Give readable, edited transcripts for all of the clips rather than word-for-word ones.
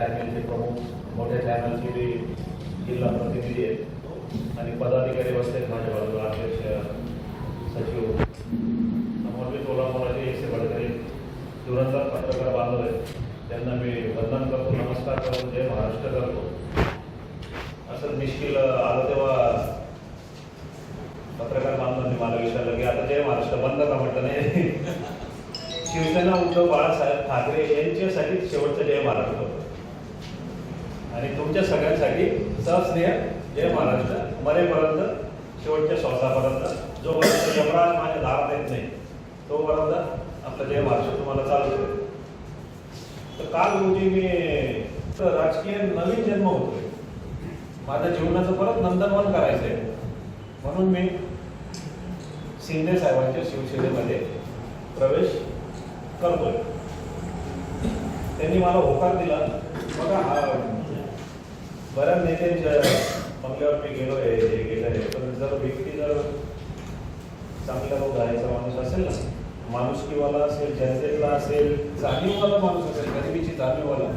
चॅनलचे प्रमुख मोठ्या चॅनलचे जे जिल्हा प्रतिनिधी आहेत आणि पदाधिकारी बसलेत माझ्या बाजूला, अध्यक्ष सचिव अमोलजी तोलामोलाचे एकशे बडकरी धुरंधर पत्रकार बांधव आहेत, त्यांना मी वंदन करतो, नमस्कार करतो, जय महाराष्ट्र करतो. असं निश्चिल आलं तेव्हा पत्रकार बांधवांनी मला विचारलं की आता जय महाराष्ट्र बंद का? म्हटलं नाही, शिवसेना उद्धव बाळासाहेब ठाकरे यांच्यासाठी शेवटचं जय महाराष्ट्र होतं आणि तुमच्या सगळ्यांसाठी सहस्नेह जय महाराष्ट्र मरेपर्यंत, शेवटच्या श्वासापर्यंत, जोपर्यंत यमराज माझ्या दारात येत नाही तोपर्यंत आपलं जय महाराष्ट्र तुम्हाला चालू आहे. तर काल रोजी मी राजकीय नवीन जन्म होतोय, माझ्या जीवनाचं परत नंदनवन करायचंय म्हणून मी शिंदे साहेबांच्या शिवसेनेमध्ये प्रवेश करतोय. त्यांनी मला होकार दिला. बघा, बऱ्याच नेत्यांच्या बंगल्यावर मी गेलोय, हे गेलं आहे, पण जर व्यक्ती जर चांगल्या राहायचा माणूस असेल ना, माणुसकीवाला असेल, जनतेतला असेल, जाणीववाला माणूस असेल, गरिबीची जाणीववाला,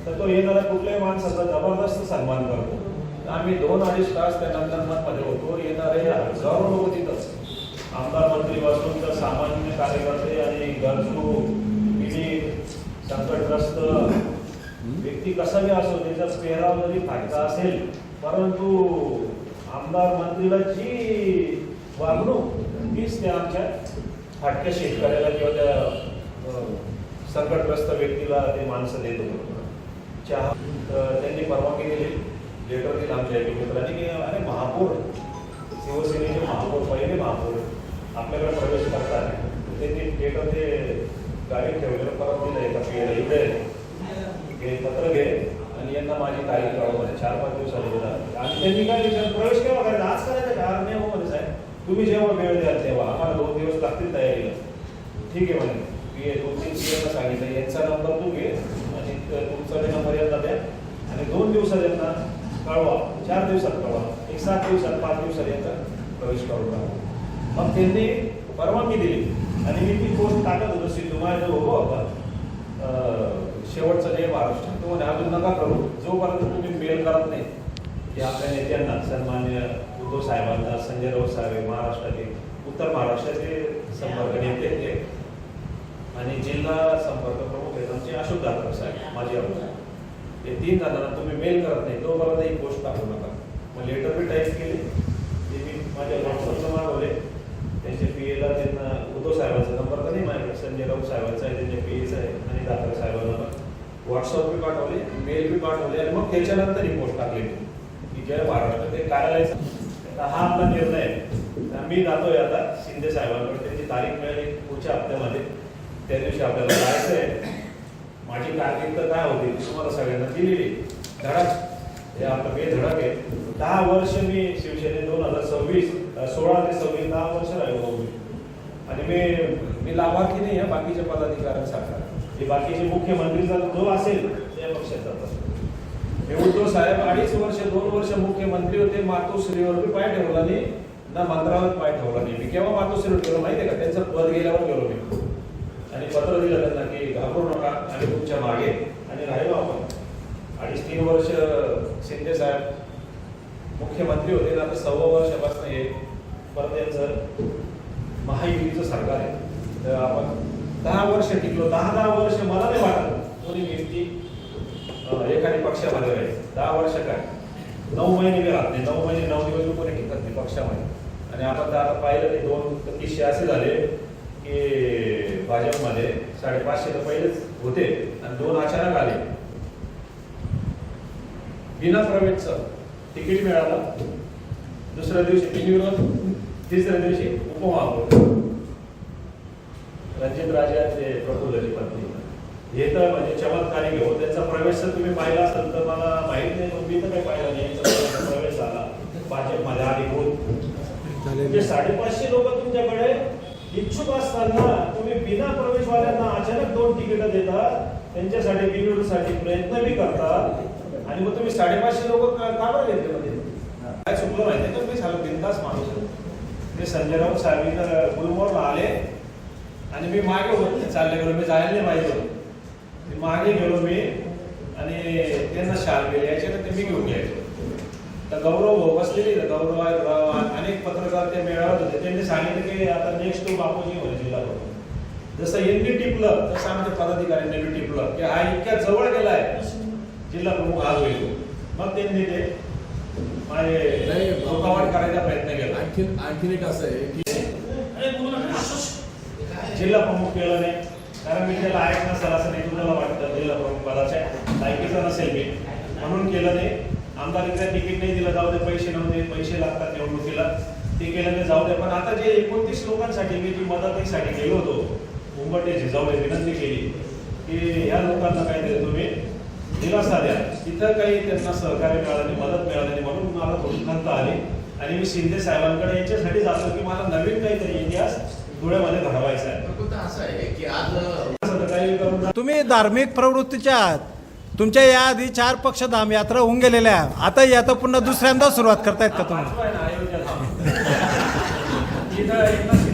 तर तो येणाऱ्या कुठल्याही माणसाचा जबरदस्त सन्मान करतो. आम्ही 2-2.5 तास त्या नंदनवनमध्ये होतो. येणारे हजारो लोक तिथंच, आमदार मंत्रीपासून तर सामान्य कार्यकर्ते आणि गरजू, पीडित, संकटग्रस्त व्यक्ती कसाही असो, त्याचा पेहराव जरी फायदा असेल, परंतु आमदार मंत्रीला जी वागणूक तीच त्या आमच्या फाटक्या शेतकऱ्याला किंवा त्या संकटग्रस्त व्यक्तीला ते माणसं देत होते. चहा त्यांनी परवानगी दिली, लेटर दिलं आमच्या एका मित्रांनी की अरे महापौर, शिवसेनेचे महापौर, पहिले महापौर आपल्याकडे प्रवेश करतात, त्यांनी लेटर ते गाडीत ठेवलेलं परत दिलं एका पिढीला, इकडे पत्र घे आणि यांना माझी तारीख कळवली 4-5 दिवसांनी. आणि त्यांनी काय विचार, प्रवेश केव्हा करायचा, आज करायचा का? नाही हो म्हणे साहेब, तुम्ही जेव्हा वेळ द्याल तेव्हा, आम्हाला 2 दिवस लागतील तयारीला. ठीक आहे म्हणे, पी 2-3 PM सांगितलं, यांचा नंबर तू घे आणि तुमचा नंबर यांना द्या आणि 2 दिवसात यांना कळवा, 4 दिवसात कळवा, 7 दिवसात 5 दिवसात यांचा प्रवेश करून राहा. मग त्यांनी परवानगी दिली आणि मी ती पोस्ट टाकत होतो सिद्धू माझ्या हो आपण शेवटचं जय महाराष्ट्र. तुम्हाला अजून नका करू, जोपर्यंत तुम्ही मेल करत नाही की आपल्या नेत्यांना, सन्मान्य उद्धव साहेबांना, संजय राऊत साहेब महाराष्ट्रातील, उत्तर महाराष्ट्राचे संपर्क नेते ते आणि जिल्हा संपर्क प्रमुख आहेत आमचे अशोक दादा साहेब, माझे आमदार, हे 3 जणांना तुम्ही मेल करत नाही तोपर्यंत ही पोस्ट टाकू नका. मग लेटर बी टाईप केले, ते मी माझ्या व्हॉट्सअपला मागवले, त्यांच्या PA ला त्यांना उद्धव साहेबांचा नंबर तर नाही माझ्याकडे, संजय राऊत साहेबांचा आहे, त्यांच्या PAचा आहे आणि दादा साहेबांना व्हॉट्सअप बी पाठवले, मेल बी पाठवले आणि मग त्याच्यानंतर ही पोस्ट टाकली की जय महाराष्ट्र ते कार्यालयाचा. हा आपला निर्णय आहे. मी जातोय आता शिंदे साहेबांकडे, त्यांची तारीख मिळाली पुढच्या हप्त्यामध्ये, त्या दिवशी आपल्याला जायचं आहे. माझी कारकीर्द काय होती तुम्हाला सगळ्यांना दिलेली धडक, हे आपलं बेधडक आहे. 10 वर्ष मी शिवसेनेत 2016 ते 26 10 वर्ष राहिलो मी. आणि मी लाभार्थी नाही आहे बाकीच्या पदाधिकाऱ्यांसारखा, हे बाकीचे मुख्यमंत्रीचा जो असेल त्या पक्षात जातात. हे उद्धव साहेब 2.5 वर्ष 2 वर्ष मुख्यमंत्री होते, मातोश्रीवर बी पाय ठेवला नाही ना, मंत्रालयात पाय ठेवला नाही. मी केव्हा मातोश्रीवर गेलो माहिती आहे का? त्यांचं पद गेल्यावर गेलो मी आणि पत्र दिलं त्यांना की घाबरू नका आणि तुमच्या मागे, आणि राहिलो आपण 2.5-3 वर्ष. शिंदे साहेब मुख्यमंत्री होते ना, आता 6 वर्षापासून हे परत यांचं महायुतीचं सरकार आहे. तर आपण 10 वर्ष टिकलो, 10 वर्ष मला नाही वाटत कोणी व्यक्ती एखाद्या पक्षामध्ये राहील. 10 वर्ष काय, 9 महिने बी राहत नाही, 9 महिने 9 दिवस कोणी टिकत नाही पक्षामध्ये. आणि आपण आता पाहिलं की 2 किस्से असे झाले की भाजपमध्ये 550 तर पहिलेच होते आणि 2 अचानक आले. बिना प्रवेशचं तिकीट मिळालं, दुसऱ्या दिवशी बिनविरोध, तिसऱ्या दिवशी उपमहापौर रणजित राजे ते प्रफुल्लची पत्नी. हे तर म्हणजे चमत्कारी घेऊ. त्यांचा प्रवेश जर तुम्ही पाहिला असेल तर मला माहित नाही, पण मी तर काही पाहिला नाही. यांचा प्रवेश झाला भाजपमध्ये अधिकृत. म्हणजे 550 लोक तुमच्याकडे इच्छुक असताना तुम्ही बिना प्रवेशवाल्यांना अचानक 2 तिकीट देतात, त्यांच्यासाठी बिनविरोधसाठी प्रयत्न बी करतात आणि मग तुम्ही 550 लोक का बरं घेतले? मध्ये काय चुकलं माहिती तर मी झालं बिनधास्त माणूस. ते संजय राऊत साहेब गुलमोहरला आले आणि मी मागे होते चालले गेलो, मी जायला नाही माहिती होतं. मागे गेलो मी आणि गेले यायचे ना ते मी घेऊन यायचो. तर गौरव भाऊ बसलेले गौरव अनेक पत्रकार त्या मेळाव्यात होते. त्यांनी सांगितलं की आता नेक्स्ट टू बापूजी म्हणे जिल्हा प्रमुख. जसं यांनी टिपलं तसं आमच्या पदाधिकाऱ्यांनी बी टिपलं की हा इतक्या जवळ गेलाय जिल्हा प्रमुख आज होईल. मग त्यांनी ते माझे रुकावट करायचा प्रयत्न केला. आणखीन एक असं आहे की जिल्हा प्रमुख केलं नाही कारण मी त्याला ऐक नसेल असं नाही तुम्हाला वाटतं. जिल्हा प्रमुख पदाच्या लायकीचा नसेल मी म्हणून केलं नाही. आमदारीचं तिकीट नाही दिलं, जाऊ दे, पैसे नव्हते, पैसे लागतात निवडणुकीला, ते केलं नाही, जाऊ दे. पण आता जे 29 लोकांसाठी मी जी मदतीसाठी गेलो होतो उंबरटे झिजावले विनंती केली की ह्या लोकांना काहीतरी तुम्ही दिलासा द्या. तिथं काही त्यांना सहकार्य मिळालं मदत मिळाली म्हणून मला थोडी खंत आली आणि मी शिंदे साहेबांकडे याच्यासाठी जातो की मला नवीन काहीतरी इतिहास धुळ्यामध्ये घडवायचा आहे. असं आहे की आज काही करून तुम्ही धार्मिक प्रवृत्तीच्या आहात. तुमच्या याआधी 4 पक्ष धाम यात्रा होऊन गेलेल्या आहे. आता यात पुन्हा दुसऱ्यांदा सुरुवात करतायत का तुम्ही? पाचवा आहे ना अयोध्या धाम. इथं एकनाथ